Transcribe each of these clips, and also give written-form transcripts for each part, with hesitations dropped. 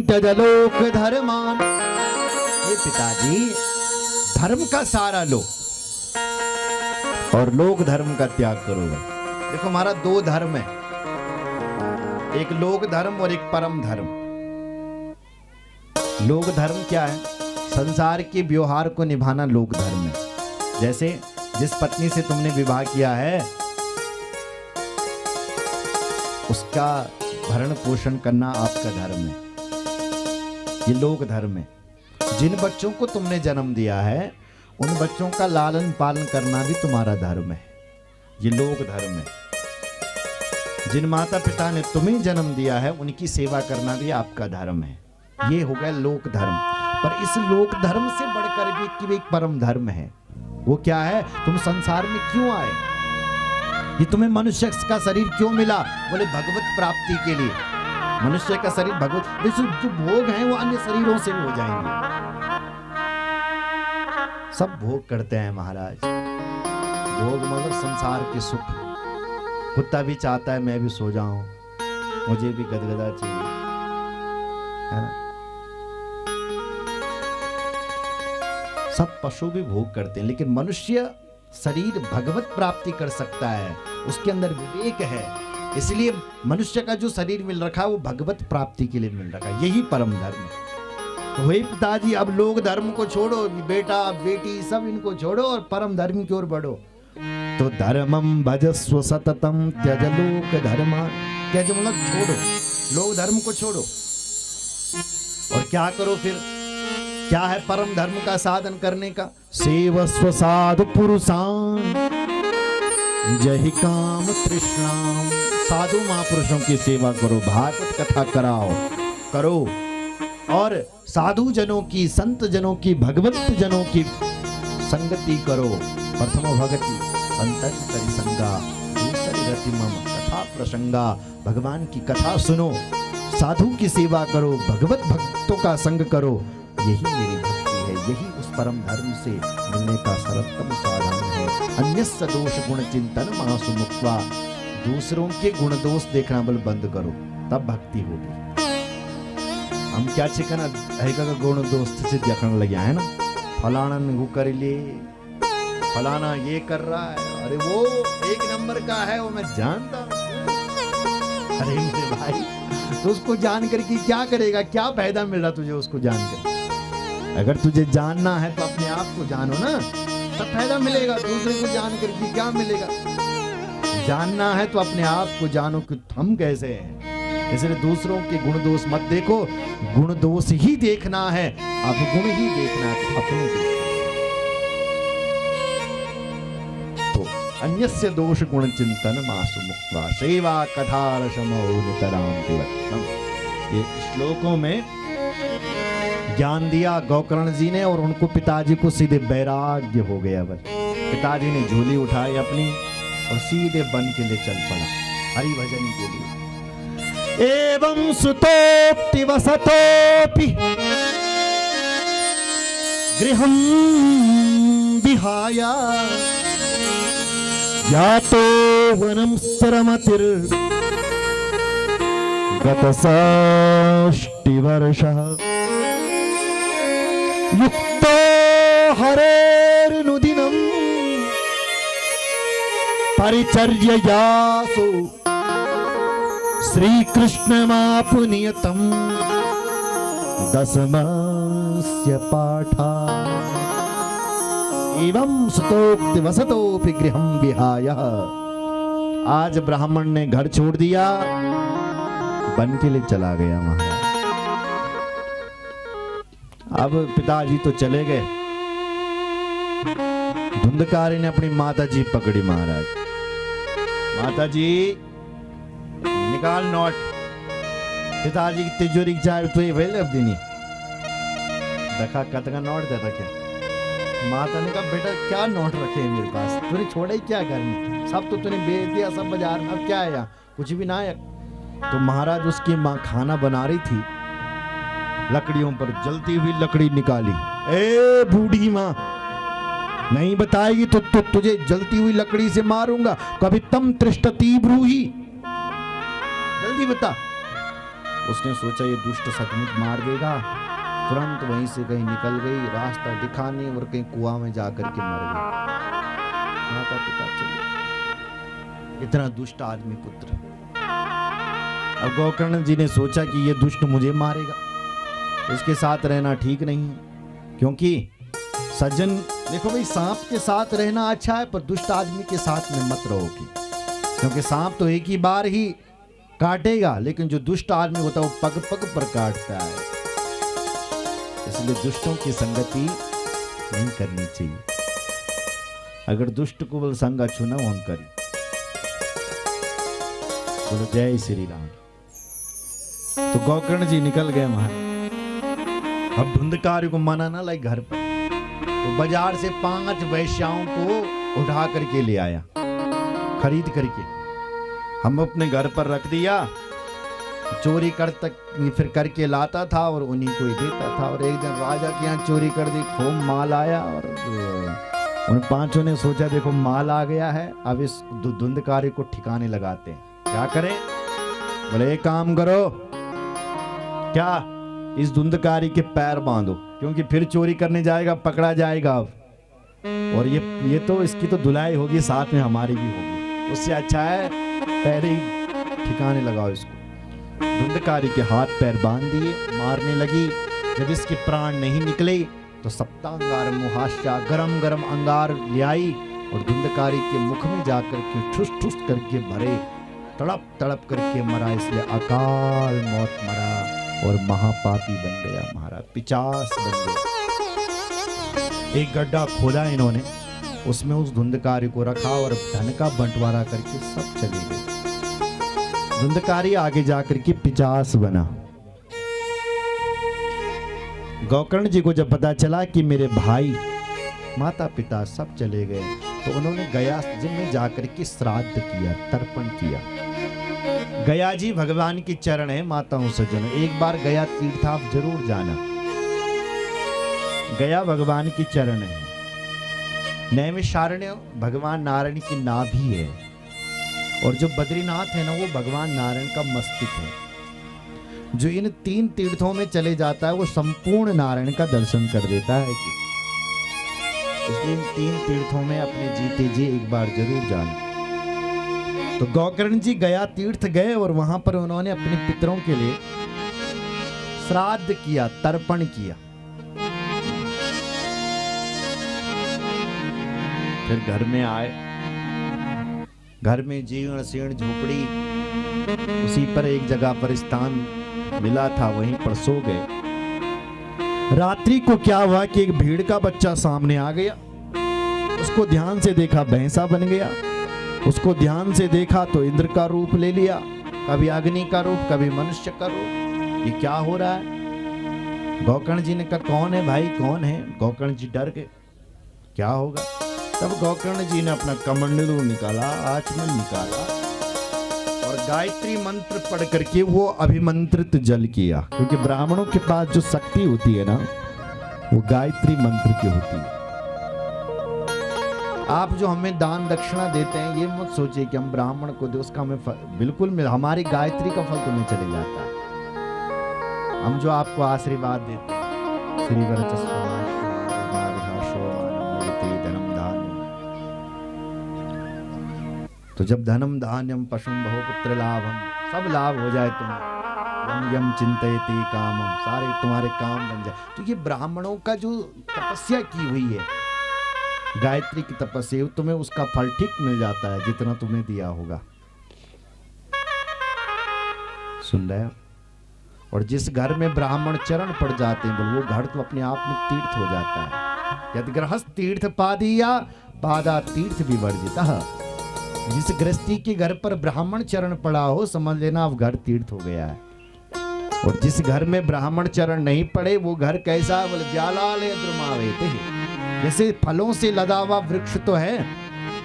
त्यज लोक धर्मान। हे पिताजी, धर्म का सारा लो और लोक धर्म का त्याग करोगे। देखो हमारा दो धर्म है, एक लोक धर्म और एक परम धर्म। लोक धर्म क्या है? संसार के व्यवहार को निभाना लोक धर्म है। जैसे जिस पत्नी से तुमने विवाह किया है उसका भरण पोषण करना आपका धर्म है, ये लोक धर्म है। जिन बच्चों को तुमने जन्म दिया है उन बच्चों का लालन पालन करना भी तुम्हारा धर्म है, ये लोक धर्म है। जिन माता पिता ने तुम्हें जन्म दिया है उनकी सेवा करना भी आपका धर्म है, ये हो गया लोक धर्म। पर इस लोक धर्म से बढ़कर भी एक परम धर्म है। वो क्या है? तुम संसार में क्यों आए? ये तुम्हें मनुष्य का शरीर क्यों मिला? बोले भगवत प्राप्ति के लिए। मनुष्य का शरीर भगवत, जो भोग हैं वो अन्य शरीरों से हो जाएंगे। सब भोग करते हैं महाराज, भोग मतलब संसार के सुख। कुत्ता भी चाहता है मैं भी सो जाऊं, मुझे भी गदगदा चाहिए, है ना? सब पशु भी भोग करते हैं, लेकिन मनुष्य शरीर भगवत प्राप्ति कर सकता है, उसके अंदर विवेक है। इसलिए मनुष्य का जो शरीर मिल रखा है वो भगवत प्राप्ति के लिए मिल रखा है, यही परम धर्म है। तो वही पिताजी, अब लोग धर्म को छोड़ो, बेटा बेटी सब इनको छोड़ो और परम धर्म की ओर बढ़ो। तो धर्मम भजस्व सततम त्यज लोक धर्म। त्यज मतलब छोड़ो, लोक धर्म को छोड़ो और क्या करो फिर? क्या है परम धर्म का साधन करने का? सेवस्व साधु पुरुषान जहि काम तृष्णाम। साधु महापुरुषों की सेवा करो, भागवत कथा कराओ करो, और साधु जनों की, संत जनों की, भगवत जनों की संगति करो। प्रथमो भगति संतन करि संगा, दूसरी रति मम कथा प्रसंगा। भगवान की कथा सुनो, साधु की सेवा करो, भगवत भक्तों का संग करो, यही मेरी भक्ति है, यही उस परम धर्म से मिलने का सर्वोत्तम साधन है। अन्यस्य दोष गुण चिंतन मासु मुक्त्वा। दूसरों के गुण दोष देखना बल बंद करो, तब भक्ति होगी। हम क्या चिकन है गुण दोस्त से देखने लगे हैं ना, फलाना नु कर ले, फलाना ये कर रहा है, अरे वो एक नंबर का है, वो मैं जानता हूँ। अरे मेरे भाई, तो उसको जान करके क्या करेगा? क्या फायदा मिल रहा तुझे उसको जान कर? अगर तुझे जानना है तो अपने आप को जानो ना, तब फायदा मिलेगा। दूसरे को जान करके क्या मिलेगा? जानना है तो अपने आप को जानो कि हम कैसे हैं। इसलिए दूसरों के गुण दोष मत देखो, गुण दोष ही देखना है, अब गुण ही देखना है, अपने देखना। तो अन्यस्य दोष गुण चिंतन मासु मुक्त्वा सेवा कथा रसमो नितराम विवक्षम। ये श्लोकों में ज्ञान दिया गौकर्ण जी ने, और उनको पिताजी को सीधे वैराग्य हो गया। बस पिताजी ने झोली उठाई अपनी और सीधे वन के लिए चल पड़ा हरि भजन के लिए। एवं सुतोक्ति वसतोपि गृहं विहाय यातो वनं स्तरमतिर् गतषष्टि वर्षः युक्तो हरेर्नुदिनं परिचर्ययासु श्रीकृष्णमापुनियतं दशमस्य पाठा। एवं सुतोक्ति वसतोपि गृहं विहाय। आज ब्राह्मण ने घर छोड़ दिया, वन के लिए चला गया महाराज। अब पिताजी तो चले गए, धुंधकारी ने अपनी माता जी पकड़ी महाराज। माता जी निकाल नोट। पिताजी की तिजोरी की चाबी तो ये वेल अब दिनी देखा कतका नोट देता क्या? माता ने कहा बेटा क्या नोट रखे हैं मेरे पास, तूने छोड़ा ही क्या घर में? सब तो तूने बेच दिया, सब बाजार में, अब क्या है यहाँ? कुछ भी ना है। तो महाराज उसकी माँ खाना बना रही थी, लकड़ियों पर जलती हुई लकड़ी निकाली। ए बूढ़ी माँ, नहीं बताएगी तो तुझे जलती हुई लकड़ी से मारूंगा। कभी तम तृष्टति ब्रूहि, जल्दी बता। उसने सोचा ये दुष्ट सचमुच मार देगा, तुरंत वहीं से कहीं निकल गई, रास्ता दिखा नहीं और कहीं कुआं में जाकर के मर गई। माता पिता चले, इतना दुष्ट आदमी पुत्र। अब गोकर्ण जी ने सोचा कि ये दुष्ट मुझे मारेगा, इसके साथ रहना ठीक नहीं है, क्योंकि सज्जन, देखो भाई, सांप के साथ रहना अच्छा है पर दुष्ट आदमी के साथ में मत रहोगे, क्योंकि सांप तो एक ही बार ही काटेगा, लेकिन जो दुष्ट आदमी होता है वो पग पग पर काटता है। इसलिए दुष्टों की संगति नहीं करनी चाहिए। अगर दुष्ट को बल संग छूना हम करें। बोलो जय श्री राम। तो गोकर्ण जी निकल गए वहां। अब धुंधकार को मना ना लाई घर पर, तो बाजार से 5 वैश्याओं को उठा करके ले आया, खरीद करके हम अपने घर पर रख दिया। चोरी फिर करके लाता था और उन्हीं को ही देता था। और एक दिन राजा के यहाँ चोरी कर दी, खूब माल आया, और उन 5 ने सोचा देखो माल आ गया है, अब इस धुंधकारी को ठिकाने लगाते हैं। क्या करें? बोले एक काम करो, क्या इस धुंधकारी के पैर बांधो, क्योंकि फिर चोरी करने जाएगा, पकड़ा जाएगा अब, और ये तो इसकी तो धुलाई होगी, साथ में हमारी भी होगी। उससे अच्छा है पैर ही ठिकाने लगाओ इसको। धुंधकारी के हाथ पैर बांध दिए, मारने लगी। जब इसके प्राण नहीं निकले तो सप्तांगार मुहाशा गरम गरम अंगार ले आई और धुंधकारी के मुख में जाकर के ठुस ठुस करके भरे, तड़प तड़प करके मरा। इसलिए अकाल मौत मरा और महापापी बन गया, महाराज पिचास बन गया। एक गड्ढा खोदा इन्होंने, उसमें उस धुंधकारी को रखा और धन का बंटवारा करके सब चले गए। धुंधकारी आगे जाकर के पिचास बना। गोकर्ण जी को जब पता चला कि मेरे भाई माता पिता सब चले गए, तो उन्होंने गया जी में जाकर के श्राद्ध किया, तर्पण किया। गया जी भगवान की चरण है माताओं सज्जनों, एक बार गया तीर्थ आप जरूर जाना। गया भगवान की चरण है। नैमिषारण्य भगवान नारायण की नाभि है, और जो बद्रीनाथ है ना वो भगवान नारायण का मस्तिष्क है। जो इन 3 तीर्थों में चले जाता है वो संपूर्ण नारायण का दर्शन कर देता है। इसलिए इन 3 तीर्थों में अपने जीते जी एक बार जरूर जाना। तो गोकर्ण जी गया तीर्थ गए और वहां पर उन्होंने अपने पितरों के लिए श्राद्ध किया, तर्पण किया। फिर घर में आए, घर में जीर्ण शीर्ण झोपड़ी, उसी पर एक जगह पर स्थान मिला था, वहीं पर सो गए। रात्रि को क्या हुआ कि एक भीड़ का बच्चा सामने आ गया। उसको ध्यान से देखा, भैंसा बन गया। उसको ध्यान से देखा तो इंद्र का रूप ले लिया, कभी अग्नि का रूप, कभी मनुष्य का रूप। ये क्या हो रहा है? गोकर्ण जी ने कहा कौन है भाई, कौन है? गोकर्ण जी डर गए, क्या होगा? तब गोकर्ण जी ने अपना कमंडलू निकाला, आचमन निकाला और गायत्री मंत्र पढ़ करके वो अभिमंत्रित जल किया। क्योंकि ब्राह्मणों के पास जो शक्ति होती है ना, वो गायत्री मंत्र की होती है। आप जो हमें दान दक्षिणा देते हैं, ये मत सोचिए कि हम ब्राह्मण को दे, उसका हमें बिल्कुल मिल, हमारी गायत्री का फल तुम्हें चले जाता है। हम जो आपको आशीर्वाद देते हैं, श्री धनम धान्यम, तो जब धनम धान्यम पशुम बहुपुत्र लाभम, सब लाभ हो जाए तुम, यम चिंतयति कामम, सारे तुम्हारे काम बन जाए। तो ये ब्राह्मणों का जो तपस्या की हुई है, गायत्री की तपस्या, तुम्हें उसका फल ठीक मिल जाता है जितना तुम्हें दिया होगा। सुन रहे हो? और जिस घर में ब्राह्मण चरण पड़ जाते हैं, वो घर तो अपने आप में तीर्थ हो जाता है। यदि गृहस्थ तीर्थ पादिया पादा तीर्थ विवर्जितः। जिस गृहस्थी के घर पर ब्राह्मण चरण पड़ा हो, समझ लेना अब घर तीर्थ हो गया है। और जिस घर में ब्राह्मण चरण नहीं पड़े, वो घर कैसा है? बोले व्यालालय द्रुमावेते, जैसे फलों से लदा हुआ वृक्ष तो है,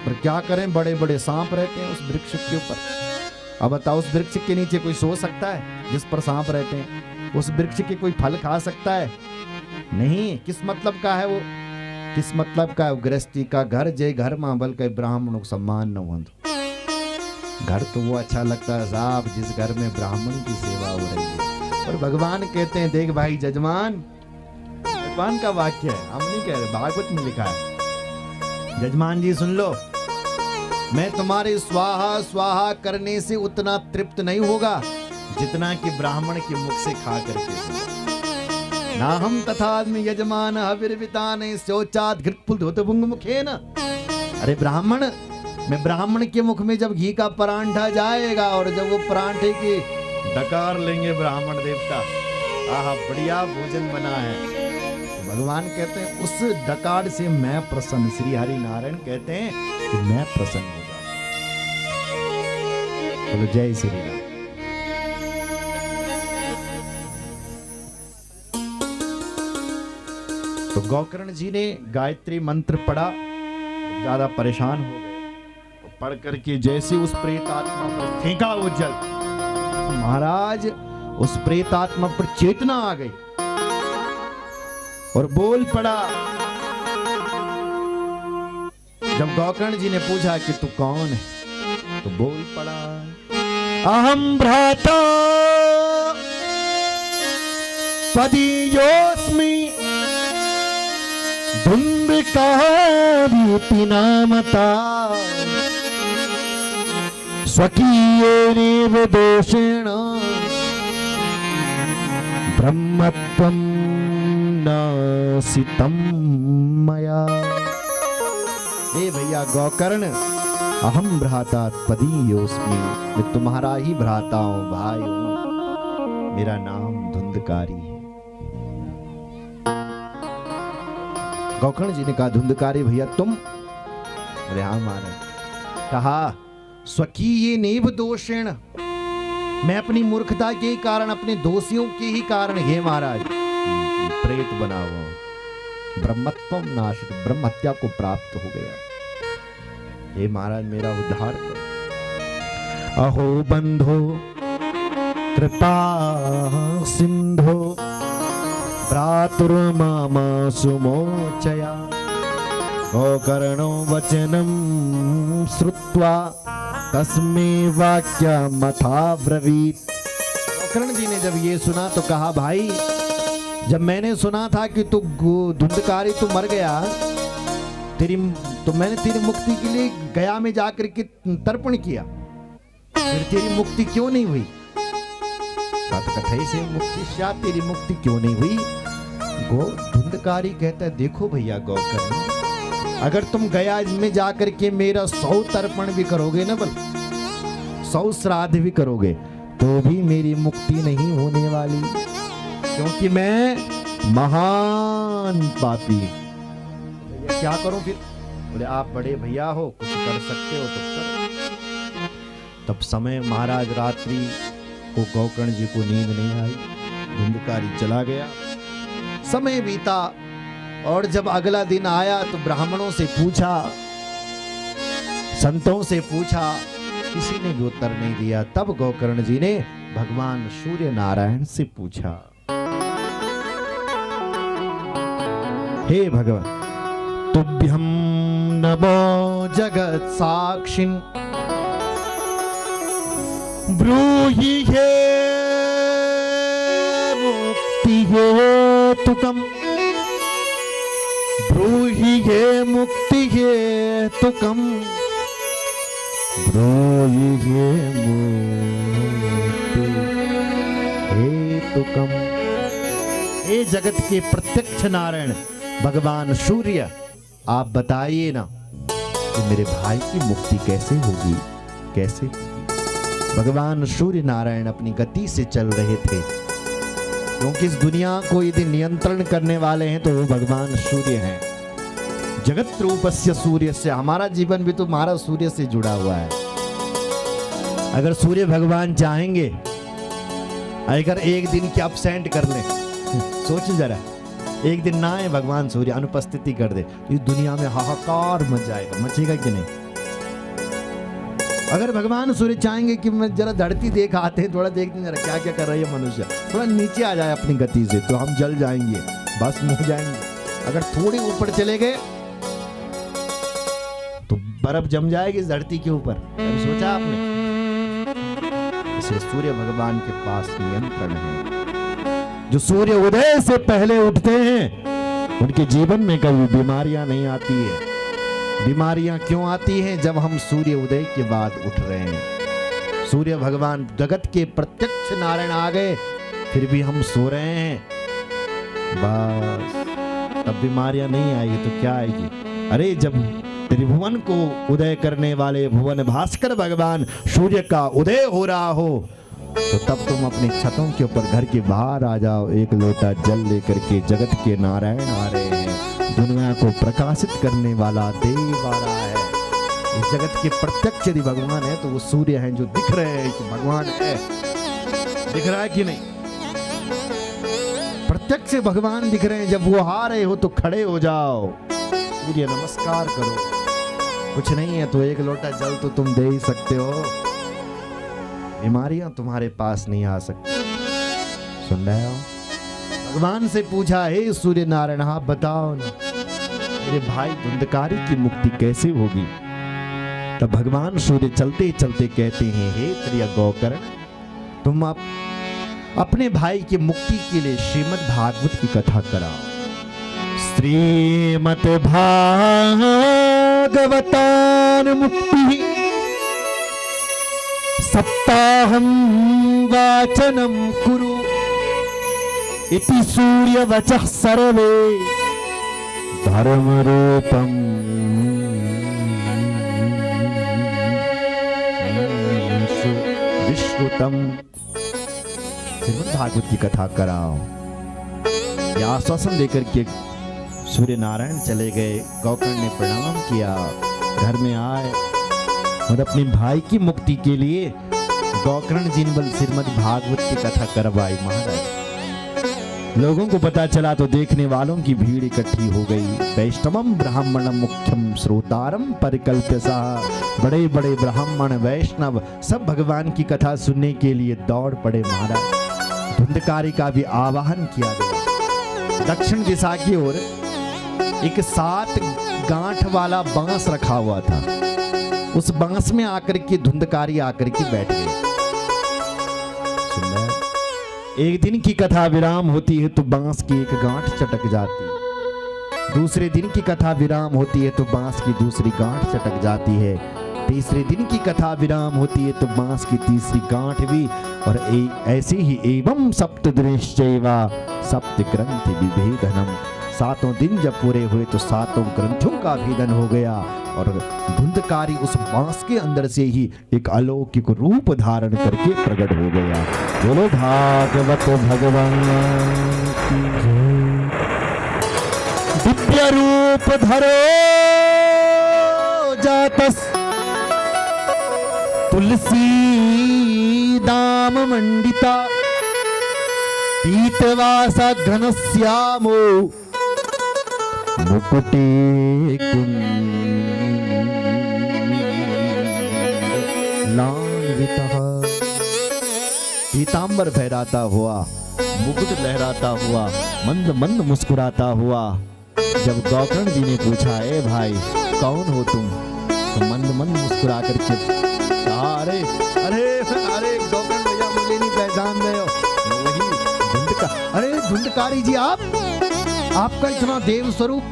पर क्या करें, बड़े बड़े सांप रहते हैं उस वृक्ष के ऊपर। अब बताओ, उस वृक्ष के नीचे कोई सो सकता है जिस पर सांप रहते हैं? उस वृक्ष के कोई फल खा सकता है? नहीं। किस मतलब का है वो? किस मतलब का है? गृहस्थी का घर जय घर मां बल के ब्राह्मणों को सम्मान न हो। घर तो वो अच्छा लगता है साहब जिस घर में ब्राह्मण की सेवा हो रही है। और भगवान कहते हैं देख भाई जजमान, भगवान का वाक्य है, हम नहीं कह रहे, भागवत में लिखा है, जजमान जी सुन लो, मैं तुम्हारे स्वाहा स्वाहा करने से उतना तृप्त नहीं होगा जितना कि ब्राह्मण के मुख से खा करके। ना हम तथा यजमान हविर्वितान शौचात घृतपुल धोतभुंग मुखे न। अरे ब्राह्मण, मैं ब्राह्मण के मुख में जब घी का परांठा जाएगा और जब वो परांठे की डकार लेंगे ब्राह्मण देवता, आहा बढ़िया भोजन बना है, तो भगवान कहते हैं उस डकार से मैं प्रसन्न, श्री हरि नारायण कहते हैं कि मैं प्रसन्न होगा। बोलो जय श्री राम। तो गोकर्ण जी ने गायत्री मंत्र पढ़ा, ज्यादा परेशान हो गए, पढ़ करके जैसे उस प्रेत आत्मा पर फेंका वो जल, महाराज उस प्रेत आत्मा पर चेतना आ गई और बोल पड़ा। जब गोकर्ण जी ने पूछा कि तू कौन है, तो बोल पड़ा अहम भ्राता पदीयोस्मि धुंधकारी नामता स्वकीयेनेव दोषेण ब्रह्मत्वं नासितं मया। ए भैया गोकर्ण, अहम भ्राता पदीयोस्मि, मैं तुम्हारा ही भ्राता हूं, भाई हूं, मेरा नाम धुंधकारी है। गोकर्ण जी ने कहा धुंधकारी भैया तुम? अरे हाँ महाराज। कहा स्वकीय नेव दोषेण, मैं अपनी मूर्खता के ही कारण, अपने दोषियों के ही कारण हे महाराज प्रेत बना हुआ, ब्रह्मत्वम नाशित, ब्रह्म हत्या को प्राप्त हो गया। हे महाराज मेरा उद्धार करो। अहो बंधो कृपा सिंधो भ्रातुर्मामा सुमोचया। गोकर्णो वचनं श्रुत्वा तस्मै वाक्यमथा ब्रवीत्। गोकर्ण जी ने जब ये सुना तो कहा भाई, जब मैंने सुना था कि तू धुंधकारी तू मर गया, तो मैंने तेरी मुक्ति के लिए गया में जाकर के तर्पण किया, फिर तेरी मुक्ति क्यों नहीं हुई? कथई से मुक्ति शायद तेरी मुक्ति क्यों नहीं हुई? धुंधकारी कहता है देखो भैया गोकर्ण, अगर तुम गया में जाकर के मेरा 100 तर्पण भी करोगे ना, बल 100 श्राद्ध भी करोगे, तो भी मेरी मुक्ति नहीं होने वाली, क्योंकि मैं महान पापी। क्या करूं फिर? बोले आप बड़े भैया हो, कुछ कर सकते हो तो करो। तब समय महाराज रात्रि को गोकर्ण जी को नींद नहीं आई, धुंधकारी चला गया। समय बीता और जब अगला दिन आया तो ब्राह्मणों से पूछा, संतों से पूछा, किसी ने भी उत्तर नहीं दिया। तब गोकर्ण जी ने भगवान सूर्य नारायण से पूछा, हे भगवान तुभ्यं नमो जगत साक्षिन् ब्रूहि हे मुक्ति हेतुकम्, ब्रूहि हे मुक्ति हेतुकम्, ब्रूहि हे मुक्ति हेतुकम्। हे जगत के प्रत्यक्ष नारायण भगवान सूर्य, आप बताइए ना कि मेरे भाई की मुक्ति कैसे होगी, कैसे? भगवान सूर्य नारायण अपनी गति से चल रहे थे, क्योंकि इस दुनिया को यदि नियंत्रण करने वाले हैं तो वो भगवान सूर्य हैं। जगत रूपस्य सूर्य से, हमारा जीवन भी तो हमारा सूर्य से जुड़ा हुआ है। अगर सूर्य भगवान चाहेंगे, अगर एक दिन की अपसेंट कर ले, सोच जरा, एक दिन ना आए भगवान सूर्य, अनुपस्थिति कर दे, तो इस दुनिया में हाहाकार मच जाएगा, मचेगा कि नहीं? अगर भगवान सूर्य चाहेंगे कि मैं जरा धरती देख आते हैं, थोड़ा देख दें जरा क्या क्या कर रही है मनुष्य, थोड़ा नीचे आ जाए अपनी गति से, तो हम जल जाएंगे, भस्म हो जाएंगे। अगर थोड़े ऊपर चले गए तो बर्फ जम जाएगी इस धरती के ऊपर। सोचा आपने? इसे सूर्य भगवान के पास नियंत्रण है। जो सूर्य उदय से पहले उठते हैं उनके जीवन में कभी बीमारियां नहीं आती है। बीमारियां क्यों आती हैं? जब हम सूर्य उदय के बाद उठ रहे हैं। सूर्य भगवान जगत के प्रत्यक्ष नारायण आ गए, फिर भी हम सो रहे हैं, बस तब बीमारियां नहीं आएगी तो क्या आएगी? अरे जब त्रिभुवन को उदय करने वाले भुवन भास्कर भगवान सूर्य का उदय हो रहा हो तो तब तुम अपनी छतों के ऊपर घर के बाहर आ जाओ, एक लोटा जल लेकर के। जगत के नारायण आ रहे हैं, दुनिया को प्रकाशित करने वाला देव आ रहा है। इस जगत के प्रत्यक्ष यदि भगवान है तो वो सूर्य हैं जो दिख रहे हैं कि भगवान है। दिख रहा है कि नहीं? प्रत्यक्ष भगवान दिख रहे हैं। जब वो आ रहे हो तो खड़े हो जाओ, सूर्य नमस्कार करो। कुछ नहीं है तो एक लोटा जल तो तुम दे ही सकते हो। बीमारियां तुम्हारे पास नहीं आ सकती। सुन रहे हो? भगवान से पूछा, हे सूर्य नारायण आप बताओ ना, मेरे भाई धुंधकारी की मुक्ति कैसे होगी? तब भगवान सूर्य चलते चलते कहते हैं, हे प्रिय गोकर्ण, तुम अपने भाई की मुक्ति के लिए श्रीमद् भागवत की कथा कराओ। श्रीमद् भागवतान मुक्ति सप्ताहं वाचनं कुरु इति सूर्य वचः सर्वे धर्म रूपम विश्रुतम। श्रीमद् भागवत की कथा कराओ। यह आश्वासन देकर के सूर्य नारायण चले गए। गोकर्ण ने प्रणाम किया, घर में आए और अपने भाई की मुक्ति के लिए गोकर्ण जी ने श्रीमद् भागवत की कथा करवाई। महाराज लोगों को पता चला तो देखने वालों की भीड़ इकट्ठी हो गई। वैष्णवम ब्राह्मणम मुख्यम श्रोतारम परिकल्प्यसा। बड़े बड़े ब्राह्मण वैष्णव सब भगवान की कथा सुनने के लिए दौड़ पड़े। महाराज धुंधकारी का भी आवाहन किया गया। दक्षिण दिशा की ओर एक 7 गांठ वाला बांस रखा हुआ था। उस बांस में आकर के धुंधकारी आकर के बैठ गए। सुन रहे? एक दिन की कथा विराम होती है तो बांस की एक गांठ चटक जाती है। दूसरे दिन की कथा विराम होती है तो बांस की दूसरी गांठ चटक जाती है। तीसरे दिन की कथा विराम होती है तो बांस की तीसरी गांठ भी। और ऐसे ही एवं सप्तदिनश्चैवा सप्त ग्रंथि विभेदनम। 7 दिन जब पूरे हुए तो 7 ग्रंथों का भेदन हो गया और धुंधकारी उस बांस के अंदर से ही एक अलौकिक रूप धारण करके प्रकट हो गया। बोलो भागवत भगवान की जय। दिव्य रूप धरो जातस तुलसी दाम मंडिता पीतवासा घनश्यामो मुकुटे लांघितः। पीतांबर फहराता हुआ, मुकुट लहराता हुआ, मंद मंद मुस्कुराता हुआ। जब गोकर्ण जी ने पूछा, ए भाई कौन हो तुम? तो मंद मंद मुस्कुरा करके कहा, अरे अरे अरे गोकर्ण भैया मुझे नहीं पहचान रहे हो? वही अरे धुंधकारी जी आपका इतना देव स्वरूप।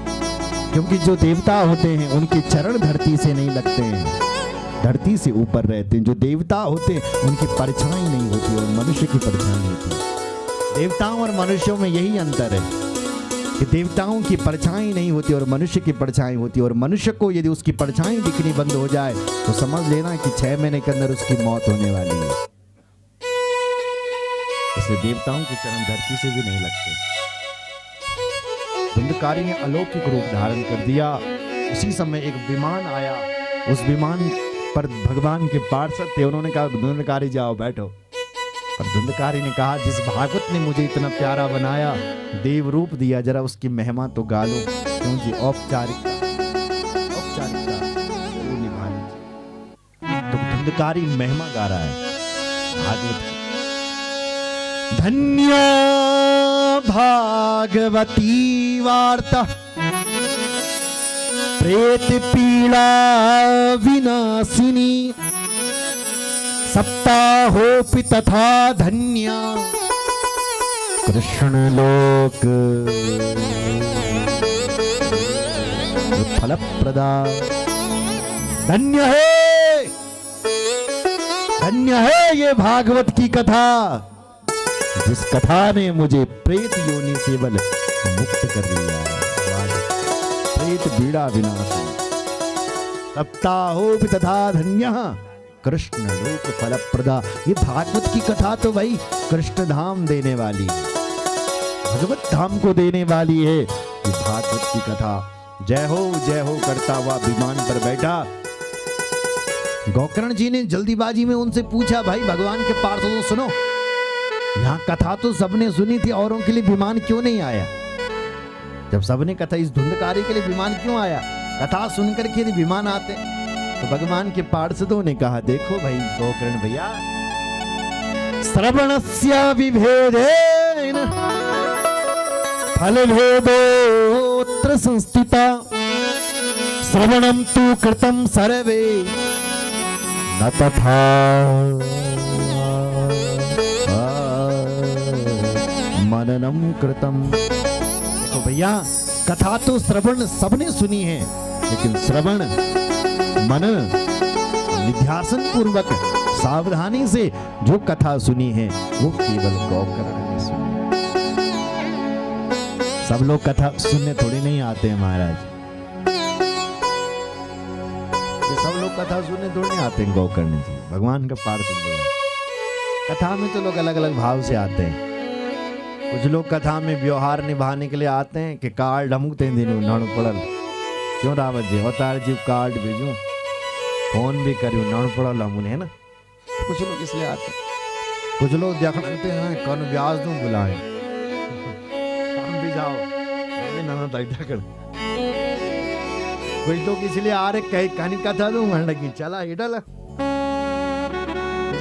क्योंकि जो देवता होते हैं उनके चरण धरती से नहीं लगते हैं, धरती से ऊपर रहते हैं। जो देवता होते हैं उनकी परछाई नहीं होती और मनुष्य की परछाई होती है। देवताओं और मनुष्यों में यही अंतर है कि देवताओं की परछाई नहीं होती और मनुष्य की परछाई होती है। और मनुष्य को यदि उसकी परछाई दिखनी बंद हो जाए तो समझ लेना कि 6 महीने के अंदर उसकी मौत होने वाली है। इसलिए देवताओं के चरण धरती से भी नहीं लगते। धुंधकारी ने अलौकिक रूप धारण कर दिया। उसी समय एक विमान आया। उस विमान पर भगवान के पार्षद थे। उन्होंने कहा, धुंधकारी जाओ बैठो। और धुंधकारी ने कहा, जिस भागवत ने मुझे इतना प्यारा बनाया, देव रूप दिया, जरा उसकी महिमा तो गा लो। क्यों जी? औपचारिकता जरूर निभानी। तो धुंधकारी महिमा गा रहा है भागवत की। धन्या भागवती वार्ता प्रेत पीड़ा विनाशिनी सप्ताहोपि तथा धन्या कृष्ण लोक फल प्रदा। धन्य है ये भागवत की कथा, जिस कथा ने मुझे प्रेत योनि से बल मुक्त कर लिया। प्रेत बीड़ा विनाशी सप्ताहो भी तथा धन्य कृष्ण लोक फल प्रदा। ये भागवत की कथा तो भाई कृष्ण धाम देने वाली, भगवत धाम को देने वाली है ये भागवत की कथा। जय हो करता हुआ विमान पर बैठा। गोकर्ण जी ने जल्दीबाजी में उनसे पूछा, भाई भगवान के पार्षदों सुनो, यहाँ कथा तो सबने सुनी थी, औरों के लिए विमान क्यों नहीं आया? जब सबने कथा, इस धुंधकारी के लिए विमान क्यों आया? कथा सुनकर के यदि विमान आते। तो भगवान के पार्षदों ने कहा, देखो भाई गोकर्ण भैया, श्रवणस्य विभेदेन फल भेदोत्र संस्थिता, श्रवणम तु कृतं सर्वे न तथा मननम कृतम। देखो भैया, कथा तो श्रवण सबने सुनी है, लेकिन श्रवण मन निध्यासन पूर्वक सावधानी से जो कथा सुनी है वो केवल गोकर्ण ने सुनी। सब लोग कथा सुनने थोड़ी नहीं आते हैं महाराज, ये सब लोग कथा सुनने थोड़ी नहीं आते हैं। गोकर्ण जी भगवान का पार्षद, कथा में तो लोग अलग अलग भाव से आते हैं। कुछ लोग कथा में व्यवहार निभाने के लिए आते हैं कि कार्ड हम दिन नण पड़ल, क्यों रावत जी अवतार जी कार्ड भेजूं, फोन भी करूं, नण पड़ल हम है ना। कुछ लोग इसलिए आते हैं। कुछ लोग देखते हैं कौन ब्याज दूं बुलाए, हम भी जाओ ना कर। कुछ लोग इसलिए आ रहे कहीं कहानी कथा दूं लगी चला इडल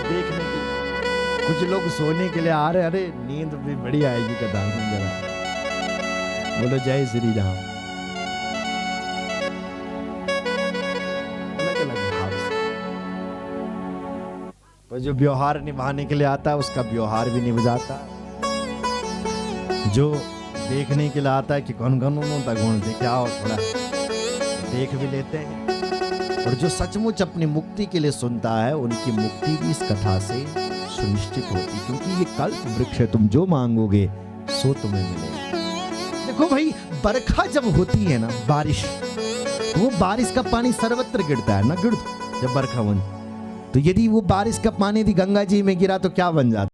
देखने की। कुछ लोग सोने के लिए आ रहे, अरे नींद भी बड़ी आएगी कथा में जरा। बोलो जय श्री राम। अलग अलग भाव से। तो जो व्यवहार निभाने के लिए आता है उसका व्यवहार भी निभ जाता। जो देखने के लिए आता है कि कौन तक क्या और थोड़ा देख भी लेते हैं। और जो सचमुच अपनी मुक्ति के लिए सुनता है उनकी मुक्ति भी इस कथा से सुनिश्चित होती, क्योंकि ये कल्प वृक्ष है, तुम जो मांगोगे सो तुम्हें मिलेगा। देखो भाई, बरखा जब होती है ना, बारिश, तो वो बारिश का पानी सर्वत्र गिरता है ना, जब बरखा बन, तो यदि वो बारिश का पानी यदि गंगा जी में गिरा तो क्या बन जाता?